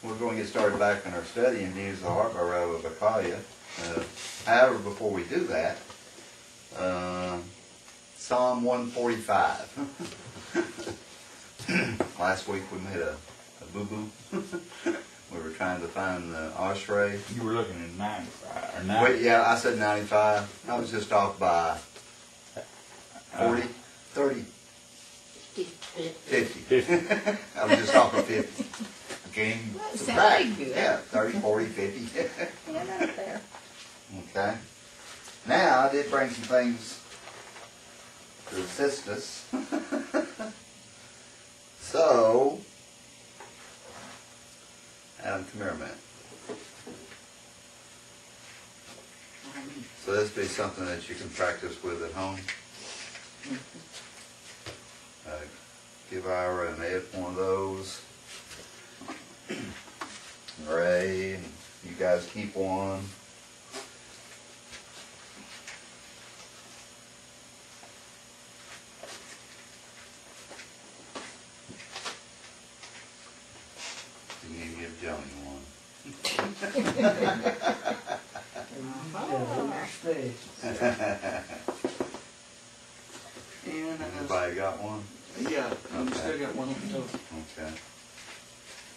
we're going to get started back in our study in Deeds of the Heart by Rabbi Bakalia. However, before we do that, Psalm 145. Last week we made a boo-boo. We were trying to find the Ashrei. You were looking at 95 or 90. Wait, yeah, I said 95. I was just off by 40, 30, 50. I was just off by 50. Game sounded good. Yeah, 30, 40, 50. Yeah, that's fair. Okay. Now, I did bring some things to assist us. So, Adam, come here a minute. So this be something that you can practice with at home. Give Ira and Ed one of those. Ray, and you guys keep one. You need to give Johnny one. And Everybody got one? yeah, Okay. still got one on the top. Okay.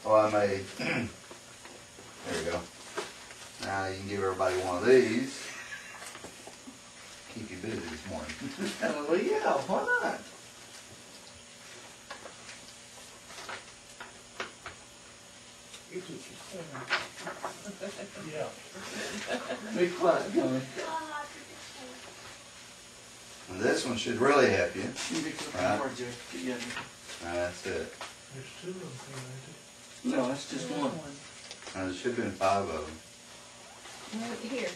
Oh, I made, there we go. Now you can give everybody one of these. Keep you busy this morning. Well, yeah, why not? Be quiet, Johnny. And this one should really help you. You be quiet, Right. more, Jeff. Yeah. That's it. There's two of them, No, that's just one. And there should have been 5 of them. No, here.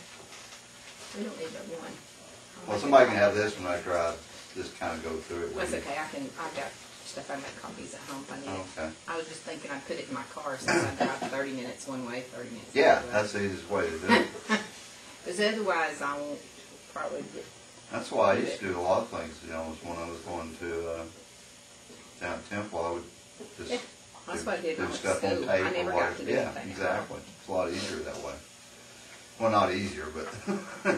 We don't need but one. Well, somebody can have this one after I just kind of go through it Well, with it's you. okay. I've got stuff. I make copies at home if I need it. Okay. I was just thinking I'd put it in my car since I drive 30 minutes one way, 30 minutes Yeah, the other way. that's the easiest way to do it. Because otherwise I won't probably get... That's why I used to do a lot of things. You know, when I was going to down at Temple, I would just Yeah, that's what I did when I do went to stuff on school. tape I never or got whatever. to do Yeah, anything. exactly. It's a lot easier that way. Well, not easier, but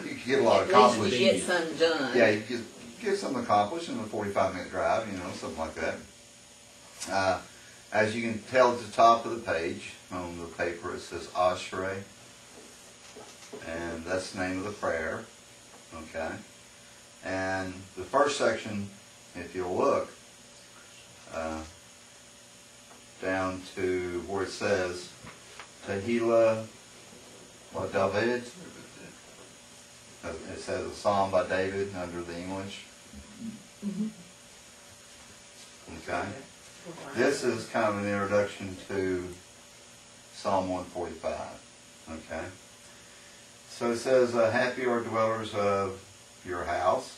you can get a lot At least accomplished. you get some done. Yeah, you get something accomplished in a 45-minute drive, you know, something like that. As you can tell at the top of the page, on the paper, it says Ashrei. And that's the name of the prayer. Okay. And the first section, if you'll look, down to where it says Tehillah by David. It says a psalm by David under the English. Okay. This is kind of an introduction to Psalm 145. Okay. So it says, happy are dwellers of your house.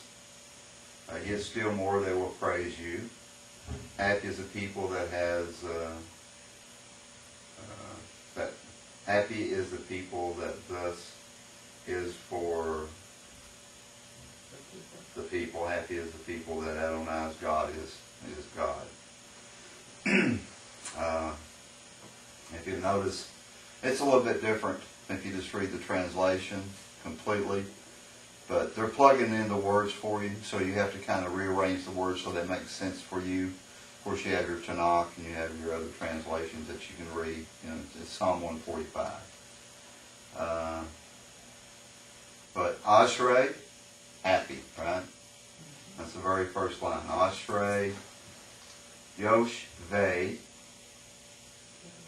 Yet still more they will praise you. Happy is the people that has, happy is the people that thus is for the people. Happy is the people that Adonai's God is God. If you notice, it's a little bit different if you just read the translation completely. But they're plugging in the words for you, so you have to kind of rearrange the words so they make sense for you. Of course, you have your Tanakh and you have your other translations that you can read. You know, it's Psalm 145. But Ashrei, happy, right? That's the very first line. Ashrei, Yoshvei,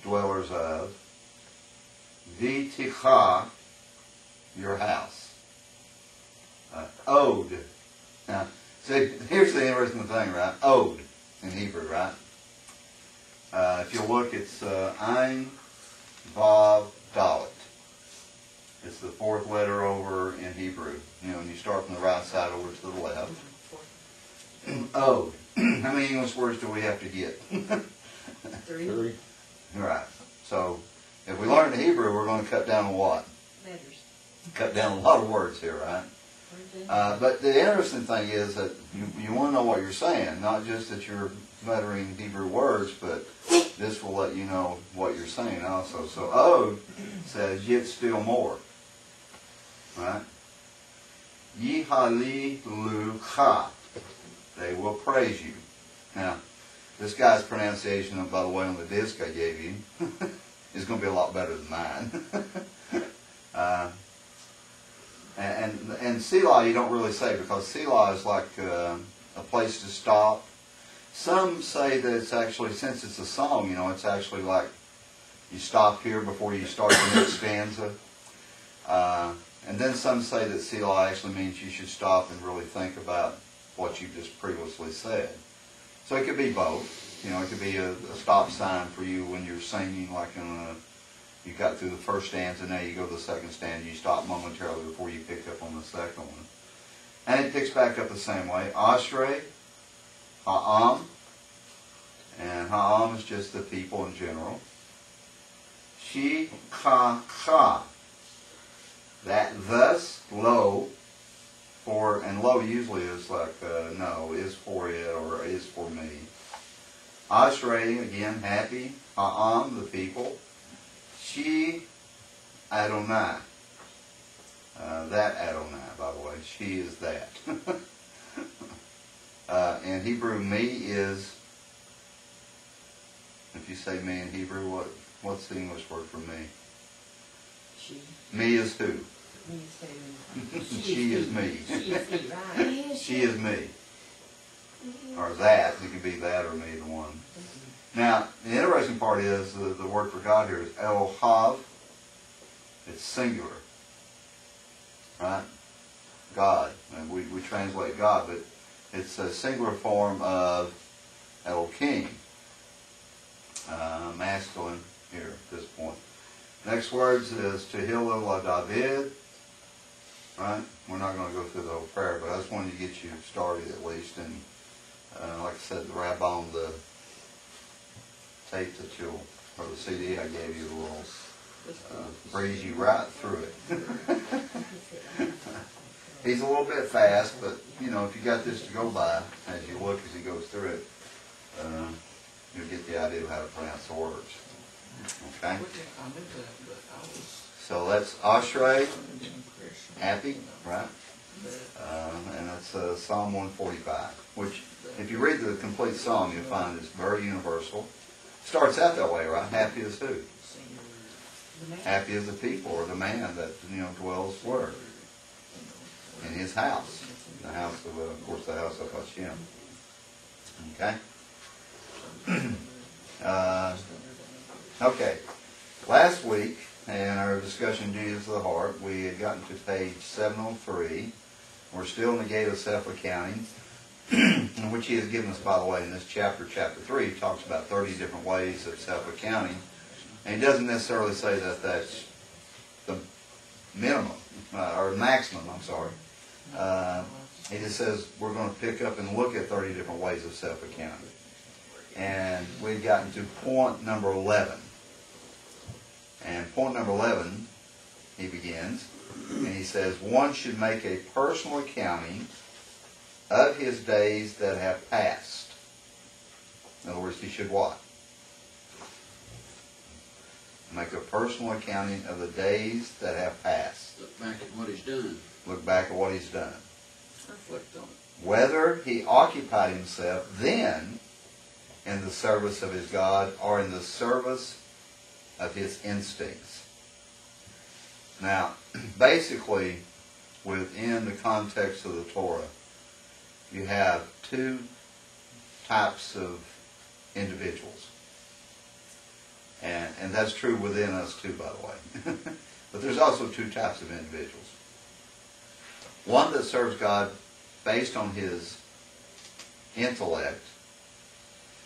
dwellers of, V'ticha, your house. Ode. Now, see, here's the interesting thing, right? Ode in Hebrew, right? If you look, it's Ein, Vav, Dalet. It's the fourth letter over in Hebrew. You know, when you start from the right side over to the left. Ode. How many English words do we have to get? 3. Right. So, if we learn the Hebrew, we're going to cut down on what? Letters. Cut down a lot of words here, right? But the interesting thing is that you want to know what you're saying, not just that you're muttering Hebrew words, but this will let you know what you're saying also. So Od says, yet still more. Right? Yihalilucha. They will praise you. Now, this guy's pronunciation, by the way, on the disc I gave you, is going to be a lot better than mine. And Selah you don't really say, because Selah is like a place to stop. Some say that it's actually, since it's a song, it's actually like you stop here before you start the next stanza. And then some say that Selah actually means you should stop and really think about what you just previously said. So it could be both. It could be a stop sign for you when you're singing, like you got through the first stanza, now you go to the second stanza, you stop momentarily before you pick up on the second one. And it picks back up the same way. Ashrei, Ha'am, and Ha'am is just the people in general. Shi-ka-ka, that thus, lo, for, and lo usually is like, no, is for it or is for me. Ashrei, again, happy. Ha'am, the people. She Adonai. That Adonai, by the way. She is that. In Hebrew, me is, if you say me in Hebrew, what's the English word for me? She. Me is who? Me is who? She is me. She is me, right? She is me. Or that. It could be that or me, the one. Now, the interesting part is the word for God here is Elohav. It's singular. Right? God. And we translate God, but it's a singular form of Elohim. Masculine here at this point. Next words is Tehillah la David. Right? We're not going to go through the whole prayer, but I just wanted to get you started at least. And like I said, the rabbi on the tape that or the CD I gave you will breeze you right through it. He's a little bit fast, but if you got this to go by as you look as he goes through it, you'll get the idea of how to pronounce the words. Okay? So that's Ashrei, happy, right? And that's Psalm 145, which if you read the complete psalm, you'll find it's very universal. Starts out that way, right? Happy is who? Happy is the people or the man that dwells where? In his house. The house of course, the house of Hashem. Okay? Okay. Last week, in our discussion, Jesus of the Heart, we had gotten to page 703. We're still in the gate of self-accounting, which he has given us, by the way, in this chapter 3. He talks about 30 different ways of self-accounting. And he doesn't necessarily say that that's the minimum, or maximum, I'm sorry. He just says we're going to pick up and look at 30 different ways of self-accounting. And we've gotten to point number 11. And point number 11, he begins, and he says, one should make a personal accounting of his days that have passed. In other words, he should what? Make a personal accounting of the days that have passed. Look back at what he's done. Look back at what he's done. Reflect on it. Whether he occupied himself then in the service of his God or in the service of his instincts. Now, basically, within the context of the Torah, you have two types of individuals. And that's true within us too, by the way. But there's also two types of individuals. One that serves God based on his intellect,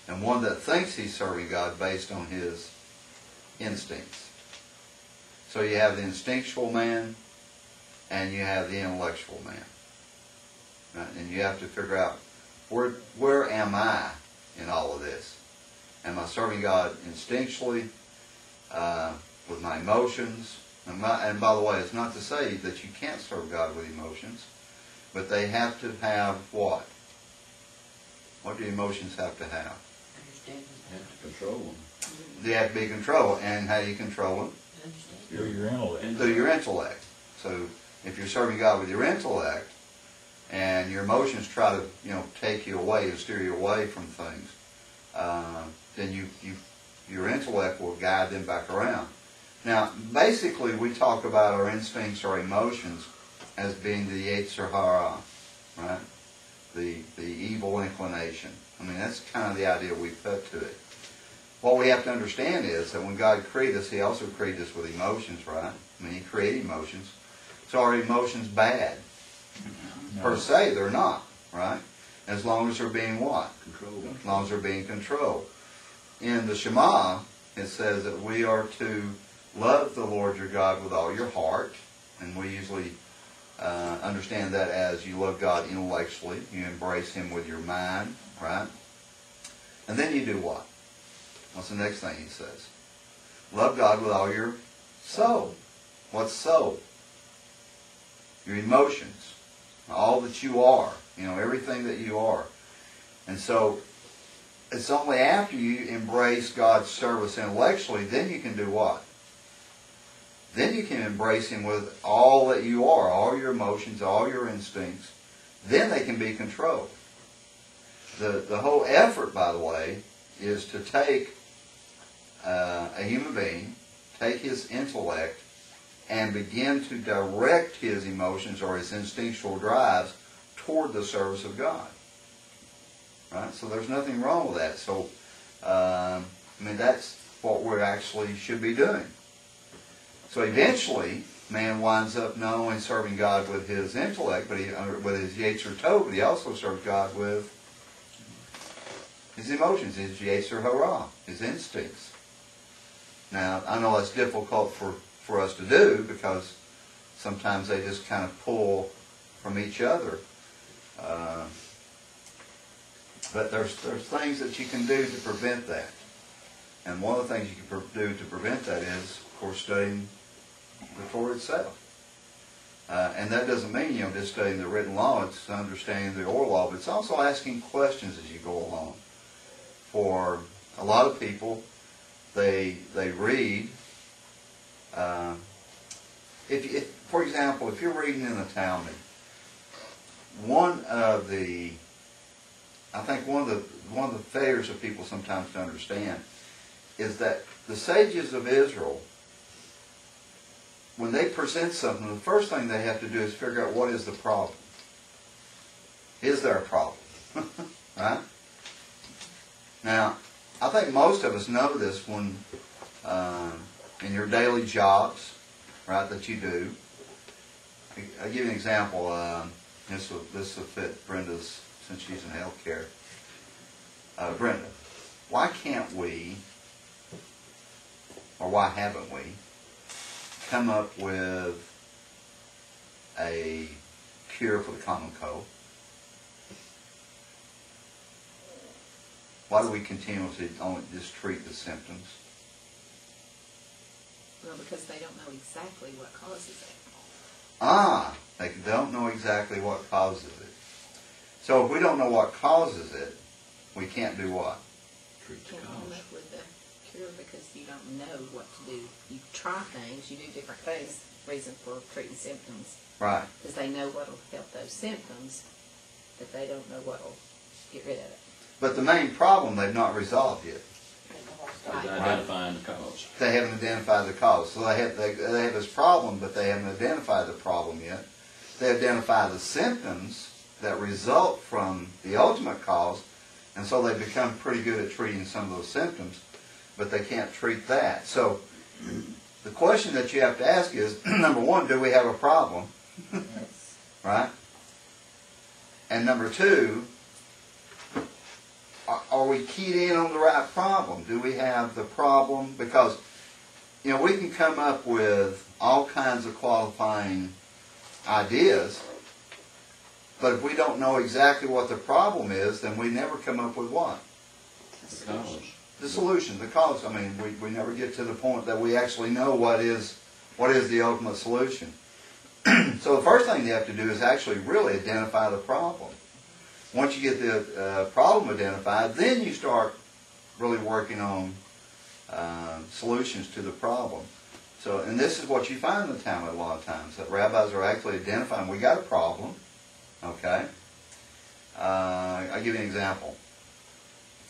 and one that thinks he's serving God based on his instincts. So you have the instinctual man, and you have the intellectual man. Right? And you have to figure out, where am I in all of this? Am I serving God instinctually, with my emotions? And by the way, it's not to say that you can't serve God with emotions. but they have to have what? What do emotions have to have? Have to control them. They have to be controlled. And how do you control them? Through your intellect. Through your intellect. So if you're serving God with your intellect, and your emotions try to, take you away and steer you away from things, then your intellect will guide them back around. Now, basically, we talk about our instincts or emotions as being the Yetzer Hara, right? The evil inclination. I mean, that's kind of the idea we put to it. What we have to understand is that when God created us, He also created us with emotions, right? I mean, He created emotions. So are emotions bad? No. Per se, they're not, right? As long as they're being what? Control. As long as they're being controlled. In the Shema, it says that we are to love the Lord your God with all your heart, and we usually understand that as you love God intellectually, you embrace Him with your mind, right? And then you do what? What's the next thing He says? Love God with all your soul. What's soul? Your emotions. All that you are. Everything that you are. And so, it's only after you embrace God's service intellectually, then you can do what? Then you can embrace Him with all that you are, all your emotions, all your instincts. Then they can be controlled. The whole effort, by the way, is to take a human being, take his intellect, and begin to direct his emotions or his instinctual drives toward the service of God. Right? So there's nothing wrong with that. So, that's what we actually should be doing. So eventually, man winds up not only serving God with his intellect, but with his Yetzer Tov, but he also serves God with his emotions, his Yetzer Hara, his instincts. Now, I know that's difficult for us to do because sometimes they just kind of pull from each other. But there's things that you can do to prevent that. And one of the things you can do to prevent that is, of course, studying the Torah itself. And that doesn't mean, just studying the written law. It's understanding the oral law. But it's also asking questions as you go along. For a lot of people, they read. For example, if you're reading in the Talmud, one of the failures of people sometimes to understand is that the sages of Israel, when they present something, the first thing they have to do is figure out what is the problem. Is there a problem? Right? Now, I think most of us know this when in your daily jobs, right, that you do. I'll give you an example. This will fit Brenda's, since she's in healthcare. Brenda, why can't we, or why haven't we, come up with a cure for the common cold? Why do we continuously only just treat the symptoms? Well, because they don't know exactly what causes it. They don't know exactly what causes it. So if we don't know what causes it, we can't do what? Treat the You can't come cause. up with a cure because you don't know what to do. You try things, you do different things, reason for treating symptoms. Right. Because they know what will help those symptoms, but they don't know what will get rid of it. But the main problem they've not resolved yet. Is identifying the cause. They haven't identified the cause. So they have this problem, but they haven't identified the problem yet. They identify the symptoms that result from the ultimate cause, and so they become pretty good at treating some of those symptoms, but they can't treat that. So the question that you have to ask is, number one, do we have a problem? Right? And number two, are we keyed in on the right problem? Do we have the problem? Because, we can come up with all kinds of qualifying ideas, but if we don't know exactly what the problem is, then we never come up with what? The cause. The solution, the cause. We never get to the point that we actually know what is the ultimate solution. So the first thing you have to do is actually really identify the problem. Once you get the problem identified, then you start really working on solutions to the problem. So, and this is what you find in the Talmud a lot of times, that rabbis are actually identifying, we got a problem, okay? I'll give you an example.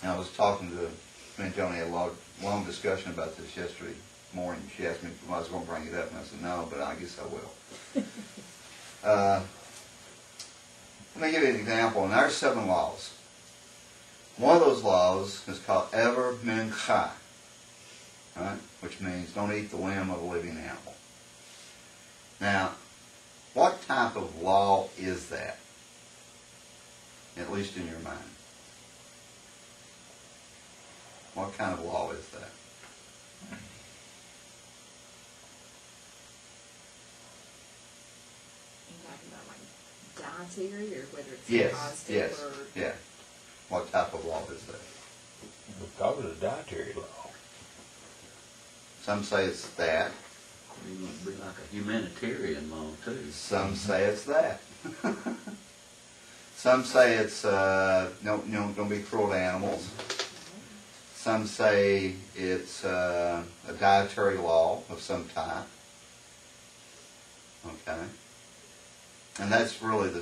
I was talking to, me and Joni had a long discussion about this yesterday morning. She asked me if I was going to bring it up, and I said, no, but I guess I will. Let me give you an example. And there's 7 laws. One of those laws is called Ever Min Chai, right? Which means don't eat the limb of a living animal. Now, what type of law is that? At least in your mind. What kind of law is that? You talking about like dietary or whether it's Yes, positive yes, or yeah. What type of law is that? Because of the dietary law. Some say it's that. You want to be like a humanitarian law too. Some say it's that. Some say it's don't be cruel to animals. Some say it's a dietary law of some type. Okay, and that's really the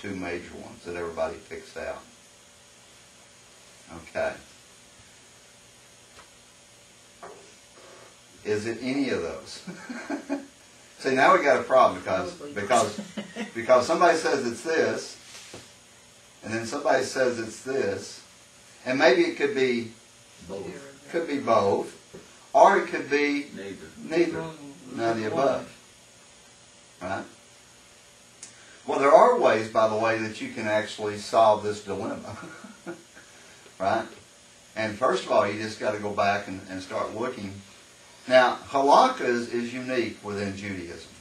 2 major ones that everybody picks out. Okay, is it any of those? See, now we got a problem because somebody says it's this, and then somebody says it's this, and maybe it could be both, or it could be neither, none of the above, right? Well, there are ways, by the way, that you can actually solve this dilemma, right? And first of all, you just got to go back and start looking. Now, halakha is unique within Judaism.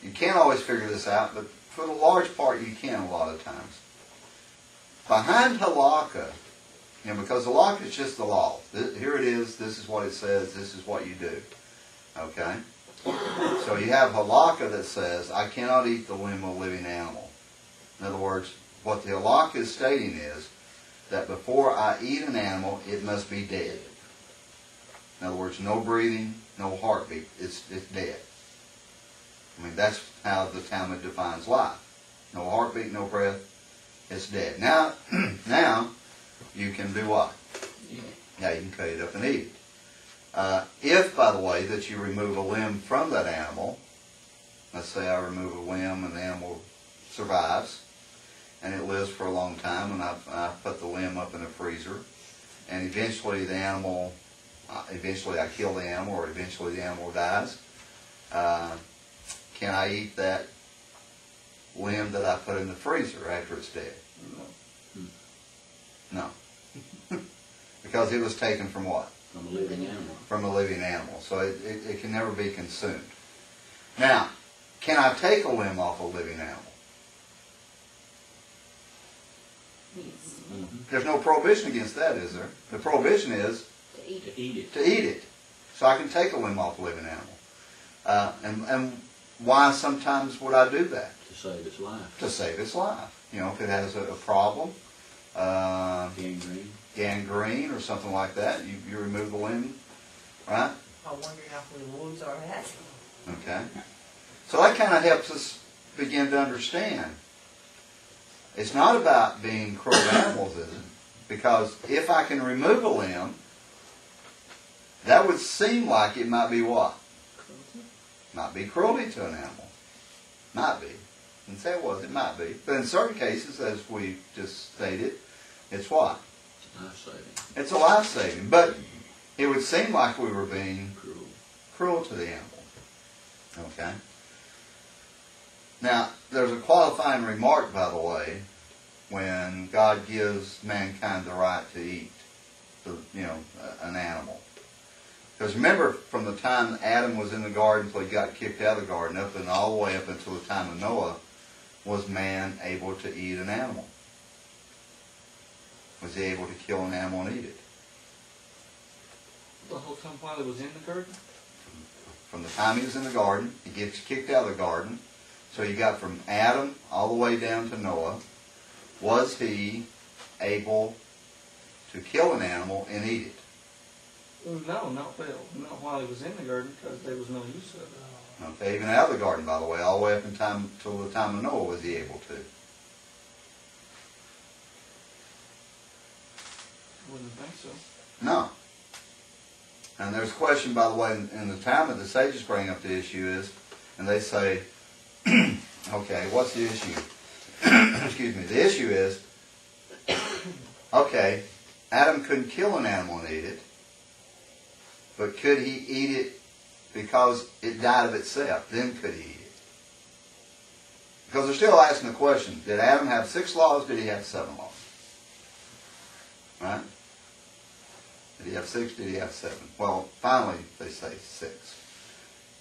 You can't always figure this out, but for the large part, you can a lot of times. Behind halakha, because halakha is just the law. Here it is, this is what it says, this is what you do. Okay? So you have halakha that says, I cannot eat the limb of a living animal. In other words, what the halakha is stating is that before I eat an animal, it must be dead. In other words, no breathing, no heartbeat. It's dead. I mean, that's how the Talmud defines life. No heartbeat, no breath, it's dead. Now you can do what? Yeah, you can cut it up and eat it. If, by the way, that you remove a limb from that animal, let's say I remove a limb and the animal survives, and it lives for a long time, and I put the limb up in a freezer, and eventually I kill the animal, or eventually the animal dies, can I eat that limb that I put in the freezer after it's dead? No. Because it was taken from what? From a living animal. From a living animal. So it can never be consumed. Now, can I take a limb off a living animal? yes, Mm-hmm. There's no prohibition against that, is there? The prohibition is to eat it. To eat it. to eat it. So I can take a limb off a living animal. And why sometimes would I do that? To save its life. To save its life. You know, if it has a problem, Gangrene. gangrene or something like that, you remove the limb, right? I wonder how many wounds are at. Okay. So that kind of helps us begin to understand. It's not about being cruel to animals, is it? Because if I can remove a limb, that would seem like it might be what? Cruelty. Might be cruelty to an animal. Might be. And say it was, it might be. But in certain cases, as we just stated, it's what? It's life-saving. It's a life-saving. But it would seem like we were being cruel to the animal. Okay? Now, there's a qualifying remark, by the way, when God gives mankind the right to eat, an animal. Because remember, from the time Adam was in the garden until he got kicked out of the garden, up and all the way up until the time of Noah, was man able to eat an animal? Was he able to kill an animal and eat it? The whole time while it was in the garden? from the time he was in the garden, he gets kicked out of the garden. So you got from Adam all the way down to Noah. Was he able to kill an animal and eat it? No, not while he was in the garden, because there was no use of it. Okay, even out of the garden, by the way, all the way up in time till the time of Noah was he able to. Wouldn't think so. No. And there's a question, by the way, in the time that the sages bring up the issue is, and they say, okay, what's the issue? Excuse me. The issue is, okay, Adam couldn't kill an animal and eat it, but could he eat it because it died of itself? Then could he eat it? Because they're still asking the question, did Adam have 6 laws? Did he have 7 laws? Right? Did he have 6? Did he have 7? Well, finally, they say 6.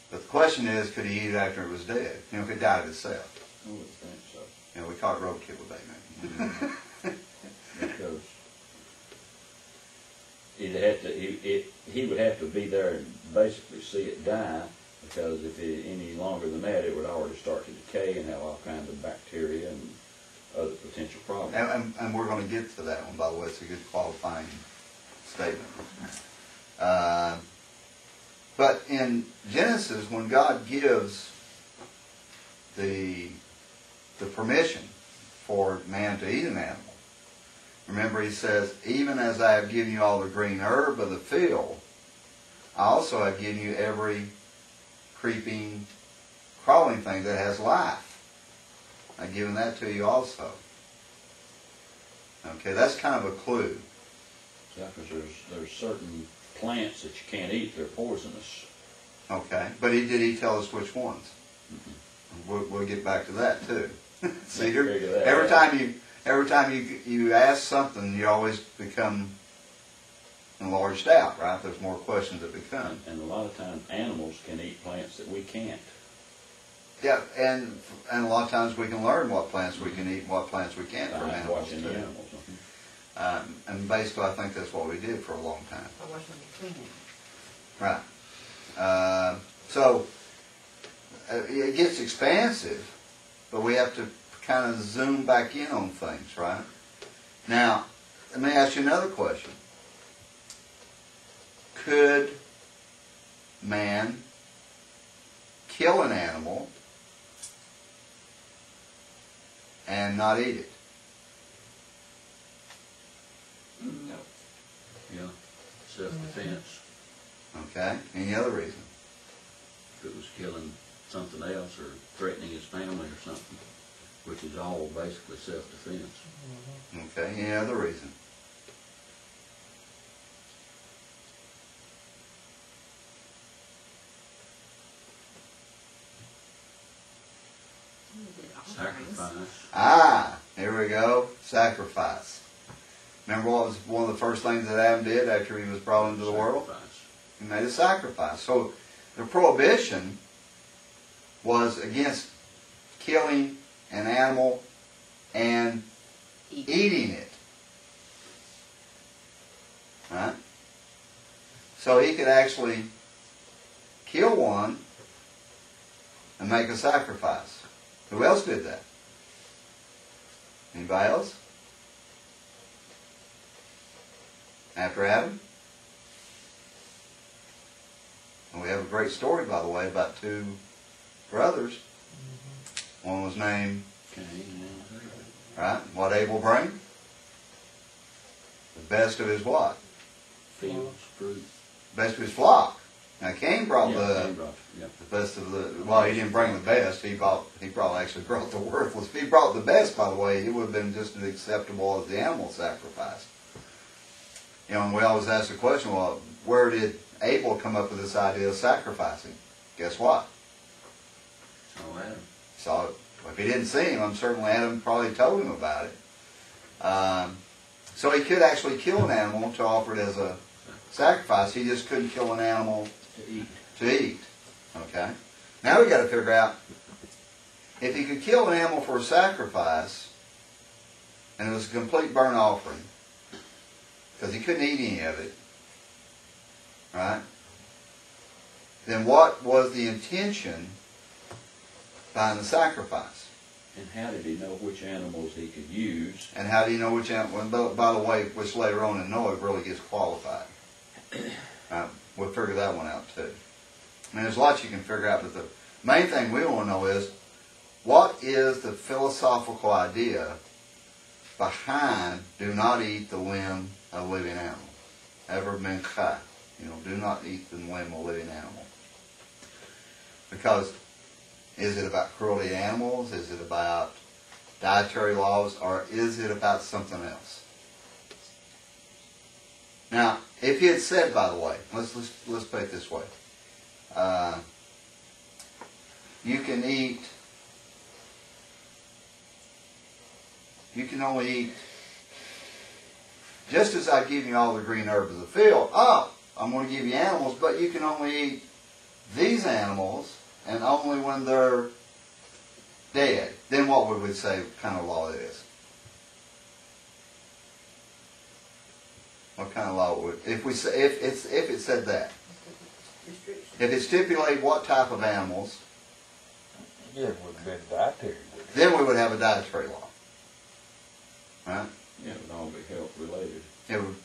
But the question is, could he eat it after it was dead? You know, if it died of itself. I would think so. You know, we call it roadkill today, man. Because he would have to be there and basically see it die, because if it any longer than that, it would already start to decay and have all kinds of bacteria and other potential problems. And we're going to get to that one, by the way. It's a good qualifying statement. But in Genesis, when God gives the permission for man to eat an animal, remember he says, even as I have given you all the green herb of the field, I also have given you every creeping, crawling thing that has life. I've given that to you also. Okay, that's kind of a clue. Yeah, because there's certain plants that you can't eat; they're poisonous. Okay, but did he tell us which ones? Mm-hmm. We'll get back to that too. See, Figure that every time you ask something, you always become enlarged out, right? There's more questions that become. And a lot of times, animals can eat plants that we can't. Yeah, and a lot of times we can learn what plants we can eat and what plants we can't from By animals watching too. the animals. And basically, I think that's what we did for a long time. I watch them be cleaning. Right. So it gets expansive, but we have to kind of zoom back in on things, right? Now, let me ask you another question. Could man kill an animal and not eat it? No. Yeah, self-defense. Okay. Any other reason? If it was killing something else or threatening his family or something, which is all basically self-defense. Okay. Any other reason? Sacrifice. Ah, here we go. Sacrifice. Remember what was one of the first things that Adam did after he was brought into the world? Sacrifice. He made a sacrifice. So the prohibition was against killing an animal and eating it. Right? So he could actually kill one and make a sacrifice. Who else did that? Anybody else? After Adam? And we have a great story, by the way, about 2 brothers. One was named, Cain and Abel. right? What Abel bring? The best of his what? Fields, fruit. Best of his flock. Now Cain brought Cain brought, the best of the. Well, he didn't bring the best. He probably actually brought the worthless. If he brought the best, by the way, it would have been just as acceptable as the animal sacrifice. You know, and we always ask the question, well, where did Abel come up with this idea of sacrificing? Guess what? Oh, Adam. So if he didn't see him, I'm certainly Adam probably told him about it. So he could actually kill an animal to offer it as a sacrifice. He just couldn't kill an animal to eat. Okay. Now we got to figure out if he could kill an animal for a sacrifice, and it was a complete burnt offering, because he couldn't eat any of it. Right? then what was the intention behind the sacrifice? And how did he know which animals he could use? And how do you know which animal? By the way, which later on in Noah really gets qualified. We'll figure that one out too. I mean, there's lots you can figure out, but the main thing we want to know is, what is the philosophical idea behind do not eat the limb of a living animal? Ever min chai. Do not eat the limb of a living animal. Because is it about cruelty to animals? Is it about dietary laws? Or is it about something else? Now, if he had said, by the way, let's put it this way. You can only eat, just as I give you all the green herbs of the field, I'm going to give you animals, but you can only eat these animals, and only when they're dead. Then what would we say kind of law it is? What kind of law would, if it said that? If it stipulated what type of animals, Yeah, it would have been dietary. then we would have a dietary law. Right? Yeah, it would all be health related. It would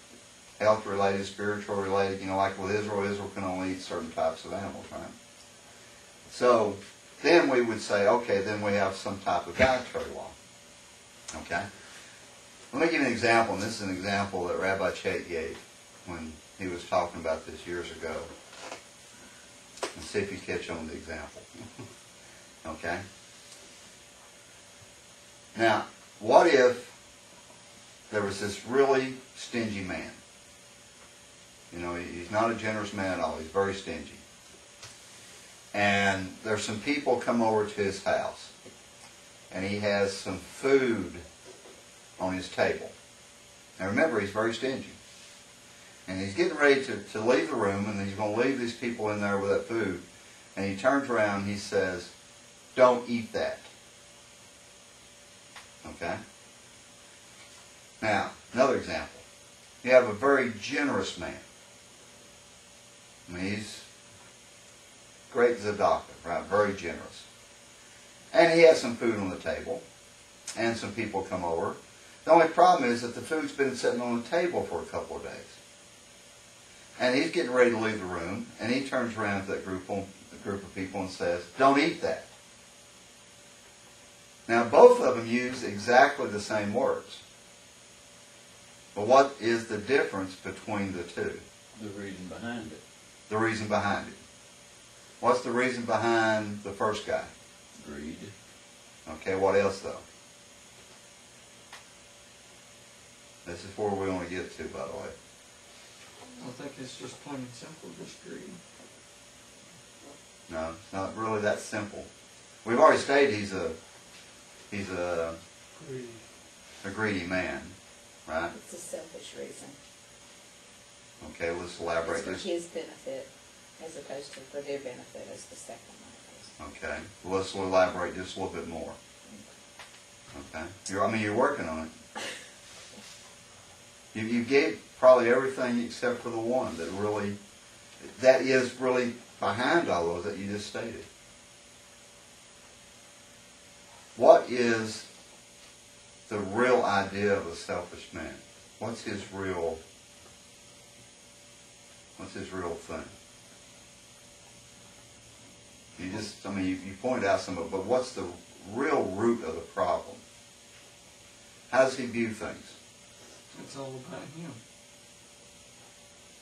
health related, spiritual related, like with Israel can only eat certain types of animals, right? So then we would say, okay, then we have some type of dietary law. Okay? Let me give you an example, and this is an example that Rabbi Chait gave when he was talking about this years ago. And see if you catch on the example. Okay? Now, what if there was this really stingy man? He's not a generous man at all. He's very stingy. And there's some people come over to his house. And he has some food on his table. Now remember, he's very stingy. And he's getting ready to leave the room, and he's going to leave these people in there with that food. And he turns around and he says, "Don't eat that." Okay? Now, another example. You have a very generous man. I mean, he's great tzedakah, right? Very generous. And he has some food on the table, and some people come over. The only problem is that the food's been sitting on the table for a couple of days. And he's getting ready to leave the room, and he turns around to that group of people and says, "Don't eat that." Now, both of them use exactly the same words. But what is the difference between the two? The reason behind it. The reason behind it. What's the reason behind the first guy? Greed. Okay, what else though? This is where we want to get to, by the way. I think it's just plain and simple, just greed. No, it's not really that simple. We've already stated he's a greedy man, right? It's a selfish reason. Okay, let's elaborate It's for this. his benefit as opposed to for their benefit as the second one. Okay, well, let's elaborate just a little bit more. Okay, you're working on it. You gave probably everything except for the one that is really behind all those that you just stated. What is the real idea of a selfish man? What's his real thing? You pointed out some of it, but what's the real root of the problem? How does he view things? It's all about him.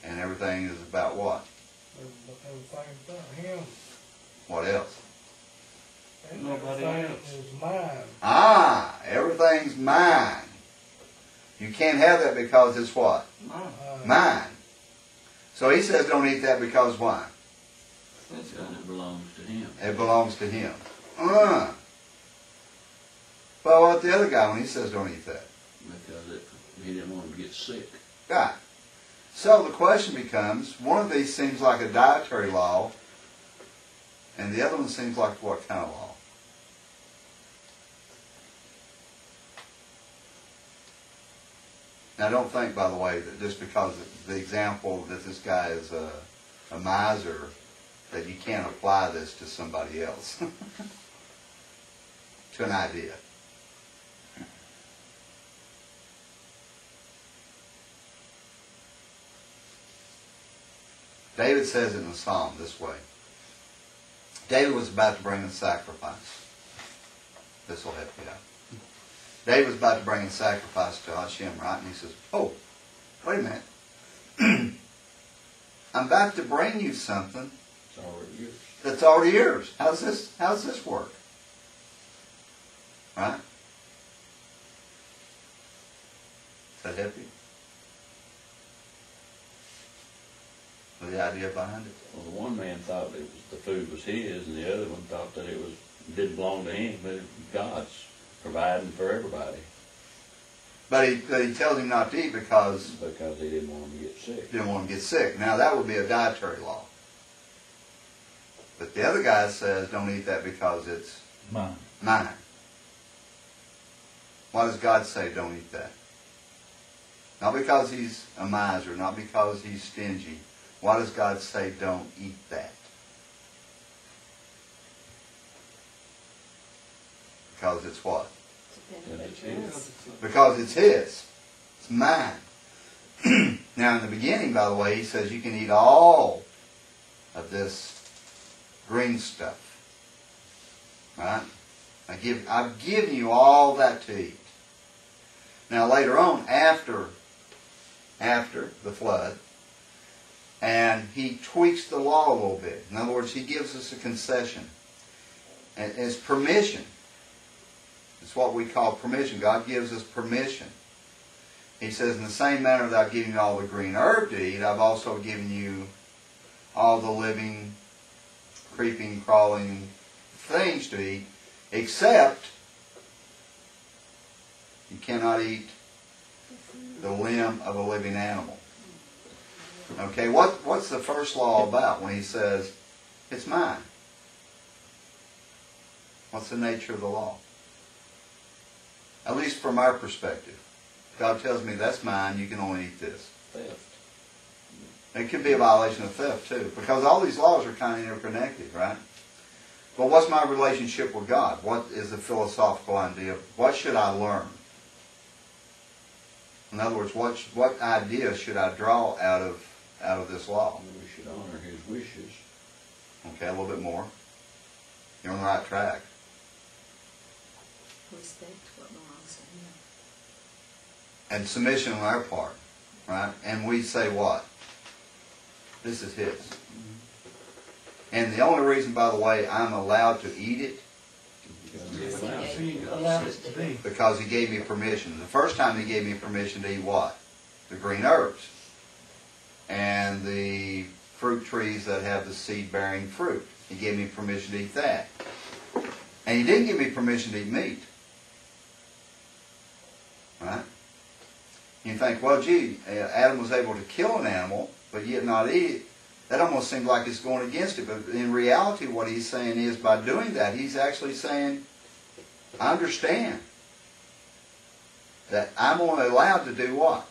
And everything is about what? Everything's about him. What else? And Nobody everything else. is mine. Everything's mine. You can't have that because it's what? Mine. So he says don't eat that because why? Because it belongs to him. It belongs to him. But what the other guy when he says don't eat that? Because he didn't want him to get sick. Right. So the question becomes, one of these seems like a dietary law, and the other one seems like what kind of law? Now don't think, by the way, that just because the example that this guy is a miser, that you can't apply this to somebody else, to an idea. David says it in the Psalm this way. David was about to bring a sacrifice. This will help you out. David was about to bring a sacrifice to Hashem, right? And he says, oh, wait a minute. I'm about to bring you something It's already yours. that's already yours. How's this work? Right? Does that help you? With the idea behind it? Well, the one man thought it was, the food was his, and the other one thought that it didn't belong to him, but God's providing for everybody But he tells him not to eat because because he didn't want him to get sick. he didn't want him to get sick. Now that would be a dietary law. But the other guy says don't eat that because it's Mine. mine. Why does God say don't eat that? Not because he's a miser, not because he's stingy. Why does God say don't eat that? Because it's what? And it's his. Because it's his. It's mine. Now in the beginning, by the way, he says you can eat all of this green stuff. Right? I've given you all that to eat. Now later on, after the flood, and he tweaks the law a little bit. In other words, he gives us a concession. And it's permission. It's what we call permission. God gives us permission. He says, in the same manner that I've given you all the green herb to eat, I've also given you all the living, creeping, crawling things to eat, except you cannot eat the limb of a living animal. Okay, what's the first law about when he says, it's mine? What's the nature of the law? At least from our perspective. God tells me that's mine, you can only eat this. Theft. It could be a violation of theft too, because all these laws are kind of interconnected, right? But what's my relationship with God? What is the philosophical idea? What should I learn? In other words, what idea should I draw out of this law? We should honor his wishes. Okay, a little bit more. You're on the right track. Respect what belongs to him. And submission on our part, right? And we say what? This is his. And the only reason, by the way, I'm allowed to eat it, So you allowed it to be. because he gave me permission. The first time he gave me permission to eat what? The green herbs. And the fruit trees that have the seed-bearing fruit. He gave me permission to eat that. And he didn't give me permission to eat meat. Right? You think, well, gee, Adam was able to kill an animal, but yet not eat it. That almost seems like it's going against it. But in reality, what he's saying is, by doing that, he's actually saying, I understand that I'm only allowed to do what?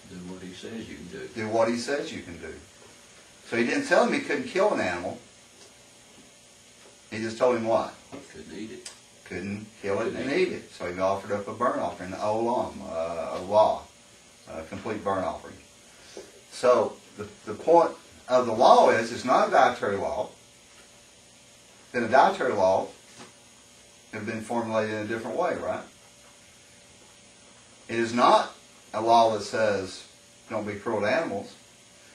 Do what he says you can do. Do what he says you can do. So he didn't tell him he couldn't kill an animal. He just told him what? Couldn't eat it. Couldn't kill it and eat it. So he offered up a burnt offering, an olam, a law, a complete burnt offering. So the point of the law is, it's not a dietary law. Then a dietary law have been formulated in a different way, right? It is not a law that says don't be cruel to animals.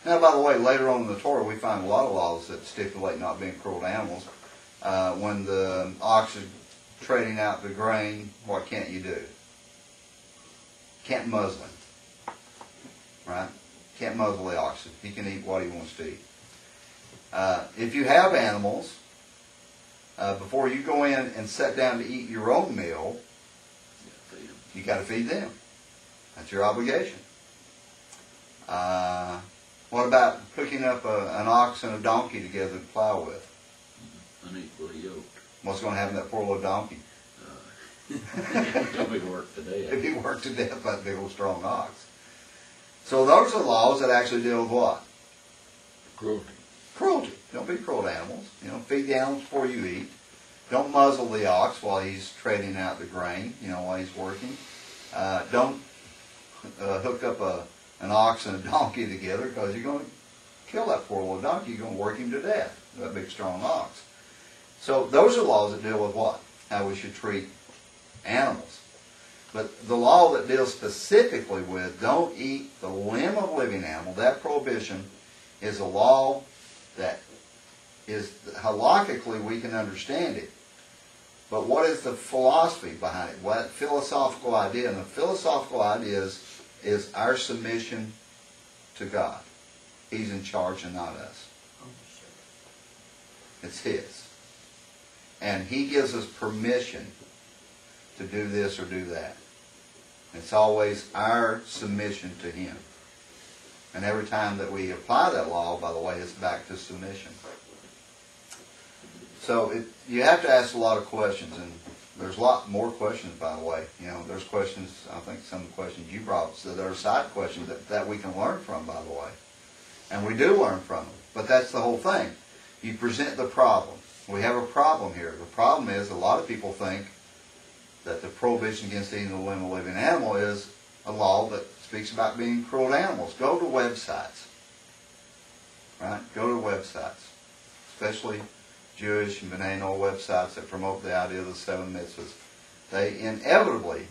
Now, by the way, later on in the Torah, we find a lot of laws that stipulate not being cruel to animals. When the ox is trading out the grain, what can't you do? Can't muzzle him. Right? Can't muzzle the oxen. He can eat what he wants to eat. If you have animals, before you go in and sit down to eat your own meal, you got to feed them. That's your obligation. What about hooking up an ox and a donkey together to plow with? Unequally yoked. What's going to happen to that poor little donkey? It'll be work today. If he worked to death by that big old strong ox. So those are laws that actually deal with what? Cruelty. cruelty. Don't be cruel to animals. Feed the animals before you eat. Don't muzzle the ox while he's treading out the grain, while he's working. Don't hook up an ox and a donkey together, because you're going to kill that poor little donkey. You're going to work him to death, that big strong ox. So those are laws that deal with what? How we should treat animals. But the law that deals specifically with don't eat the limb of a living animal, that prohibition is a law that is, halakhically we can understand it. But what is the philosophy behind it? What philosophical idea? And the philosophical idea is our submission to God. He's in charge and not us. It's His. And He gives us permission to do this or do that. It's always our submission to Him. And every time that we apply that law, by the way, it's back to submission. So you have to ask a lot of questions, and there's a lot more questions, by the way. There's questions, I think some of the questions you brought up, so there are side questions that we can learn from, by the way. And we do learn from them. But that's the whole thing. You present the problem. We have a problem here. The problem is a lot of people think that the prohibition against eating the limb of a living animal is a law that speaks about being cruel to animals. Go to websites. Right? Go to websites. Especially Jewish and B'nai Noah websites that promote the idea of the 7 mitzvahs. They inevitably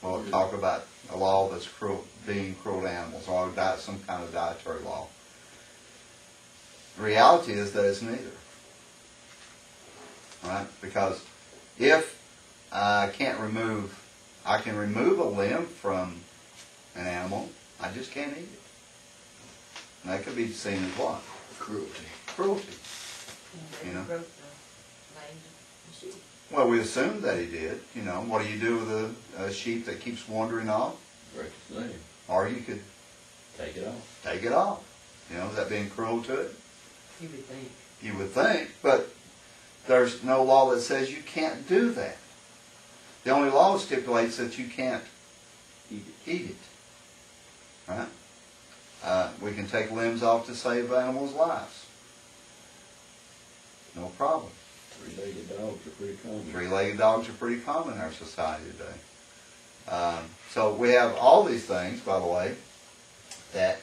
will talk about a law that's being cruel to animals, or some kind of dietary law. The reality is that it's neither. Right? Because if I can remove a limb from an animal, I just can't eat it. And that could be seen as what? Cruelty. Well, we assumed that he did. What do you do with a sheep that keeps wandering off? Break its leg. Or you could Take it off. take it off. Is that being cruel to it? You would think. You would think, but there's no law that says you can't do that. The only law stipulates that you can't eat it. Right? We can take limbs off to save animals' lives. No problem. Three-legged dogs are pretty common. Three-legged dogs are pretty common in our society today. So we have all these things, by the way, that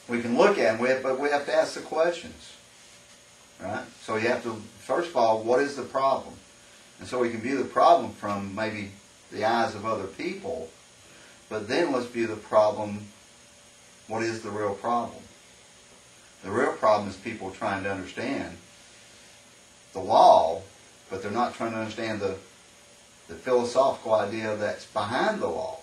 we can look at, but we have to ask the questions. Right? So you have to, first of all, what is the problem? And so we can view the problem from maybe the eyes of other people, but then let's view the problem, what is the real problem? The real problem is people trying to understand the law, but they're not trying to understand the philosophical idea that's behind the law.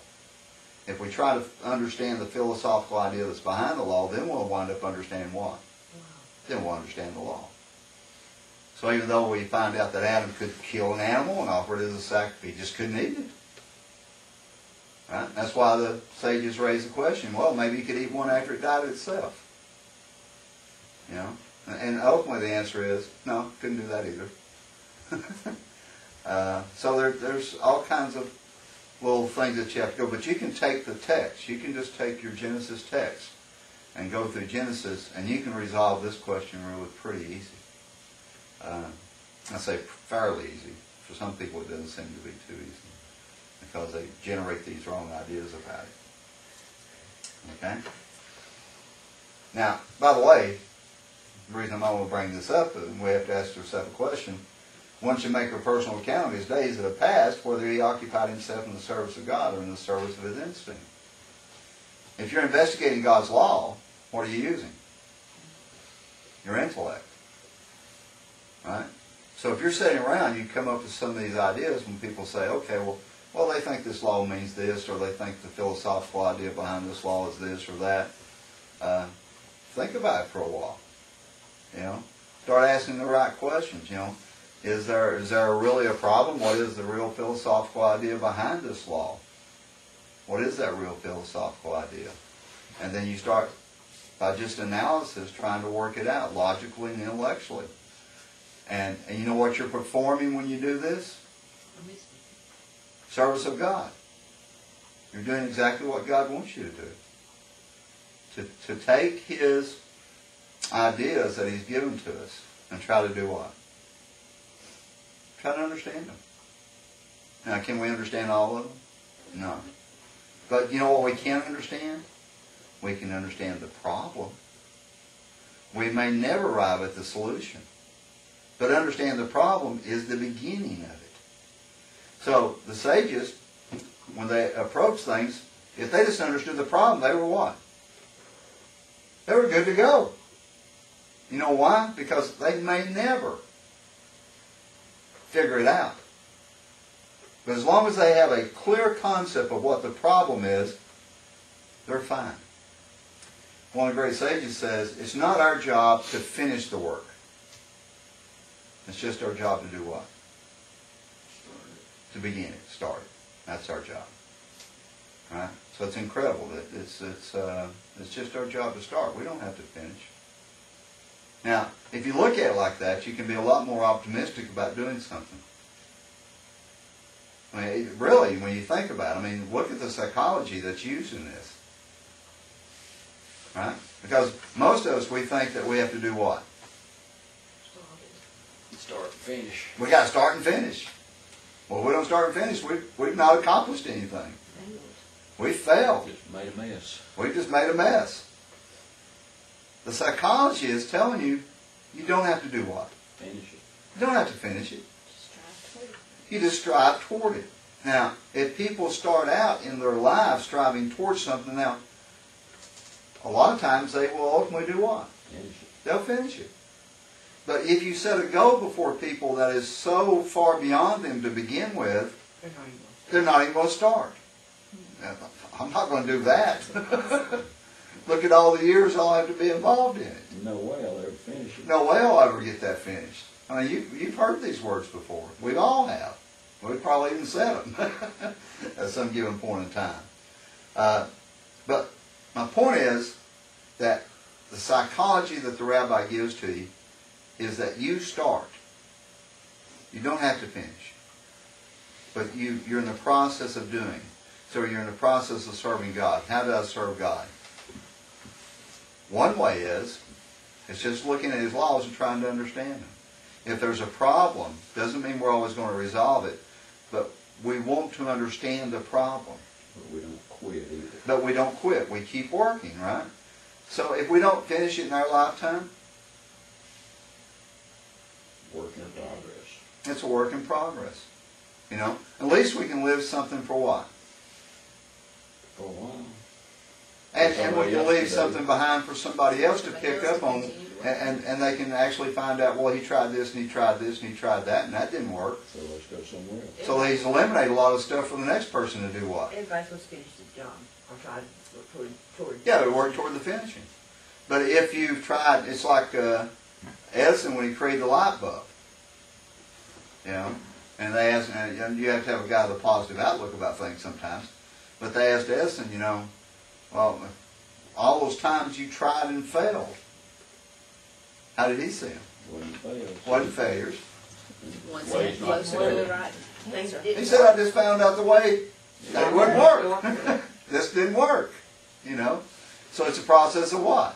If we try to understand the philosophical idea that's behind the law, then we'll wind up understanding what? Then we'll understand the law. So even though we find out that Adam could kill an animal and offer it as a sacrifice, he just couldn't eat it. Right? That's why the sages raised the question, well, maybe he could eat one after it died itself. And ultimately the answer is, no, couldn't do that either. So there's all kinds of little things that you have to go. But you can take the text. You can just take your Genesis text and go through Genesis, and you can resolve this question really pretty easy. I say fairly easy. For some people it doesn't seem to be too easy, because they generate these wrong ideas about it. Okay? Now, by the way, the reason I want to bring this up is we have to ask ourselves a question. One should make a personal account of his days that have passed, whether he occupied himself in the service of God or in the service of his instinct. If you're investigating God's law, what are you using? Your intellect. Right? So if you're sitting around, you come up with some of these ideas when people say, okay, well, they think this law means this, or they think the philosophical idea behind this law is this or that. Think about it for a while. Start asking the right questions. Is there really a problem? What is the real philosophical idea behind this law? What is that real philosophical idea? And then you start, by just analysis, trying to work it out logically and intellectually. And you know what you're performing when you do this? Service of God. You're doing exactly what God wants you to do. To take His ideas that He's given to us and try to do what? Try to understand them. Now, can we understand all of them? No. But you know what we can understand? We can understand the problem. We may never arrive at the solution. But understand the problem is the beginning of it. So the sages, when they approached things, if they just understood the problem, they were what? They were good to go. You know why? Because they may never figure it out. But as long as they have a clear concept of what the problem is, they're fine. One of the great sages says, it's not our job to finish the work. It's just our job to do what? To begin it, start it. That's our job. Right? So it's incredible that it's just our job to start. We don't have to finish. Now, if you look at it like that, you can be a lot more optimistic about doing something. I mean, really, when you think about it, I mean, look at the psychology that's used in this. Right? Because most of us, we think that we have to do what? Start and finish. We got to start and finish. Well, if we don't start and finish, we've not accomplished anything. We failed. Just made a mess. We just made a mess. The psychology is telling you, you don't have to do what? Finish it. You don't have to finish it. Strive toward it. You just strive toward it. Now, if people start out in their lives striving towards something, now, a lot of times they will ultimately do what? Finish it. They'll finish it. But if you set a goal before people that is so far beyond them to begin with, they're not even going to start. I'm not going to do that. Look at all the years I'll have to be involved in it. No way I'll ever finish it. No way I'll ever get that finished. I mean, you've heard these words before. We all have. We've probably even said them at some given point in time. But my point is that the psychology that the rabbi gives to you is that you start. You don't have to finish. But you're in the process of doing. So you're in the process of serving God. How do I serve God? One way is, it's just looking at His laws and trying to understand them. If there's a problem, doesn't mean we're always going to resolve it, but we want to understand the problem. But we don't quit either. But we don't quit. We keep working, right? So if we don't finish it in our lifetime, Work in progress. it's a work in progress. You know, at least we can live something for what? For a while. And we Somebody can else leave to do. something behind for somebody else to Somebody pick else up to on, continue to work. and they can actually find out, well, he tried this and he tried this and he tried that, and that didn't work. So let's go somewhere else. So he's eliminated a lot of stuff for the next person to do what? Everybody's supposed to finish the job, or try to work toward. Yeah, to work toward the finishing. But if you've tried, it's like Edison when he created the light bulb. You know, and they asked, and you have to have a guy with a positive outlook about things sometimes. But they asked Edison, you know, well, all those times you tried and failed, how did he see them? Wasn't failures. Wasn't failures. One Ways step not closer to failure. the right answer. He said, I just found out the way that it wouldn't work. This didn't work, you know. So it's a process of what?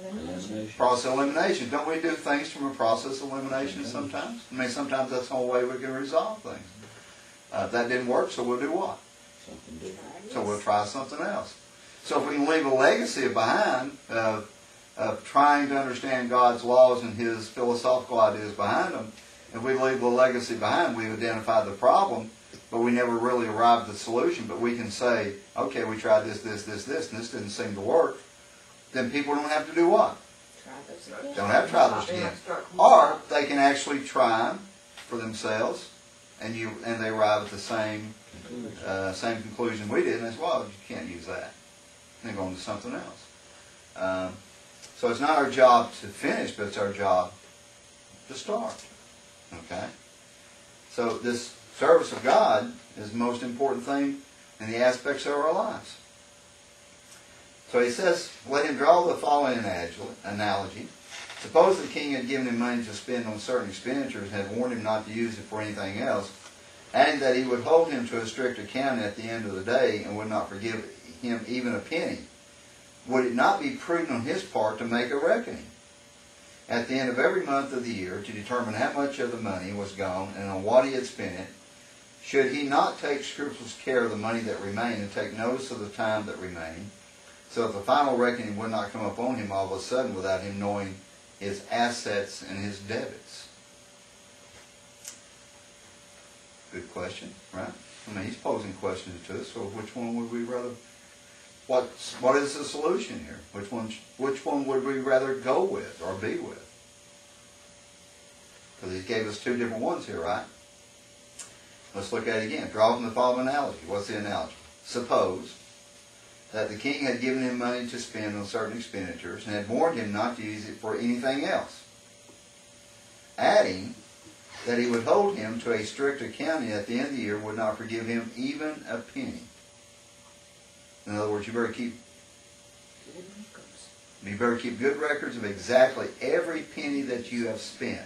Elimination. Process of elimination. Don't we do things from a process of elimination sometimes? I mean, sometimes that's the only way we can resolve things. That didn't work, so we'll do what? Something different. So we'll try something else. So if we can leave a legacy behind of trying to understand God's laws and His philosophical ideas behind them, if we leave a legacy behind, we've identified the problem, but we never really arrived at the solution. But we can say, okay, we tried this, and this didn't seem to work. Then people don't have to do what? Try those again. Don't have to try those again. Or they can actually try them for themselves, and they arrive at the same conclusion we did, and as well, you can't use that. Then go on to something else. So it's not our job to finish, but it's our job to start. Okay? So this service of God is the most important thing in the aspects of our lives. So he says, let him draw the following analogy. Suppose the king had given him money to spend on certain expenditures and had warned him not to use it for anything else, and that he would hold him to a strict account at the end of the day and would not forgive him even a penny. Would it not be prudent on his part to make a reckoning? at the end of every month of the year to determine how much of the money was gone and on what he had spent it, should he not take scrupulous care of the money that remained and take notice of the time that remained, so that the final reckoning would not come upon him all of a sudden without him knowing his assets and his debits? Good question, right? I mean, he's posing questions to us, so which one would we rather, what is the solution here? Which one would we rather go with or be with? Because he gave us two different ones here, right? Let's look at it again. Draw from the following analogy. What's the analogy? Suppose that the king had given him money to spend on certain expenditures and had warned him not to use it for anything else, adding that he would hold him to a strict accounting at the end of the year, would not forgive him even a penny. In other words, you better keep good records of exactly every penny that you have spent.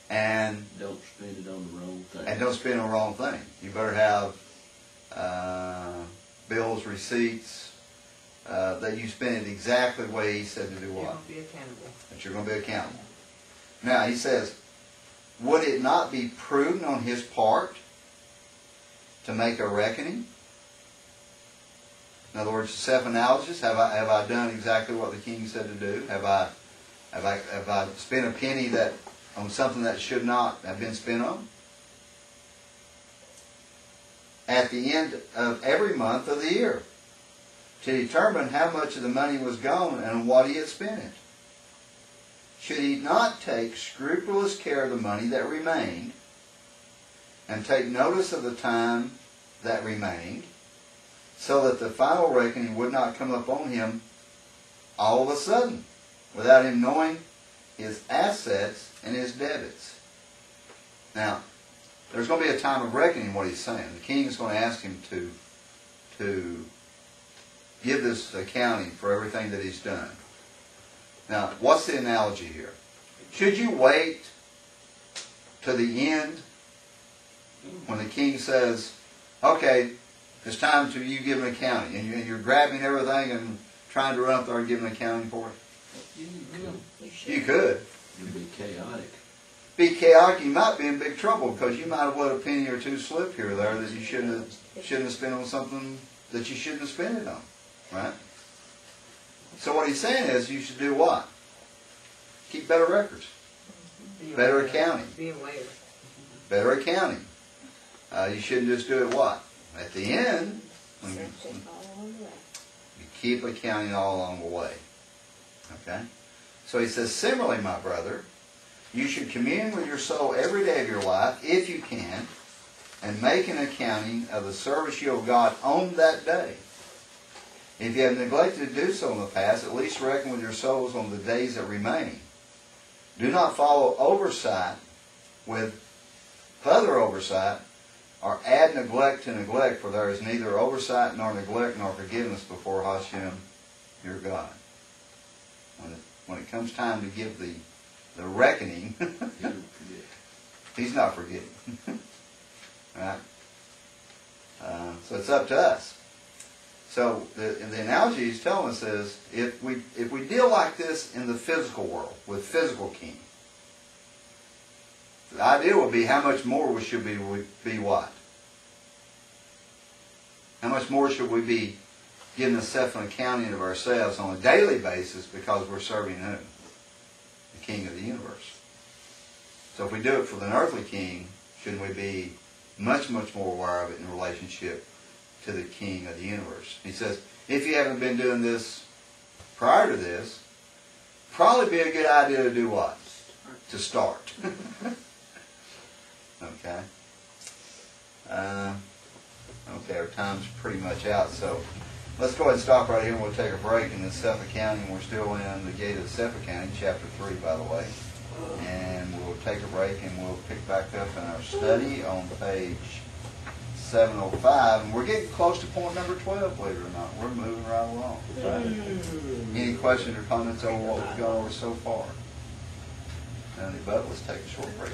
And don't spend it on the wrong thing. And don't spend on the wrong thing. You better have bills, receipts, that you spend it exactly the way he said to do what? You're going to be accountable. That you're going to be accountable. Now, he says, would it not be prudent on his part to make a reckoning? In other words, self-analysis. Have I done exactly what the king said to do? Have I spent a penny on something that should not have been spent on? At the end of every month of the year, to determine how much of the money was gone and on what he had spent it. Should he not take scrupulous care of the money that remained, and take notice of the time that remained, so that the final reckoning would not come upon him all of a sudden, without him knowing his assets and his debits? Now, there's going to be a time of reckoning, what he's saying. The king is going to ask him to give this accounting for everything that he's done. Now, what's the analogy here? Should you wait to the end when the king says, okay, it's time to you give an accounting, and you're grabbing everything and trying to run up there and give an accounting for it? You could. It'd be chaotic. Be chaotic. You might be in big trouble because you might have let a penny or two slip here or there that you shouldn't have spent on something that you shouldn't have spent it on, right? So what he's saying is you should do what? Keep better records. Better accounting. Be aware. Better accounting. You shouldn't just do it what? At the end, you keep accounting all along the way. Okay? So he says, similarly, my brother, you should commune with your soul every day of your life, if you can, and make an accounting of the service you owe God on that day. If you have neglected to do so in the past, at least reckon with your souls on the days that remain. Do not follow oversight with further oversight, or add neglect to neglect, for there is neither oversight nor neglect nor forgiveness before Hashem, your God. When it comes time to give the reckoning, he's not forgetting. Right? So it's up to us. So the analogy he's telling us is, if we deal like this in the physical world, with physical king, the idea would be how much more we should be what? How much more should we be giving ourselves an accounting of ourselves on a daily basis because we're serving who? The King of the universe. So if we do it for the earthly king, shouldn't we be much, much more aware of it in relationship to the King of the universe? He says, if you haven't been doing this prior to this, probably be a good idea to do what? To start. Okay. Okay, our time's pretty much out, so let's go ahead and stop right here and we'll take a break. In the self-accounting, we're still in the gate of self-accounting, chapter 3, by the way. And we'll take a break and we'll pick back up in our study on page 705. And we're getting close to point number 12, believe it or not. We're moving right along. Any questions or comments over what we've gone over so far? None, but let's take a short break.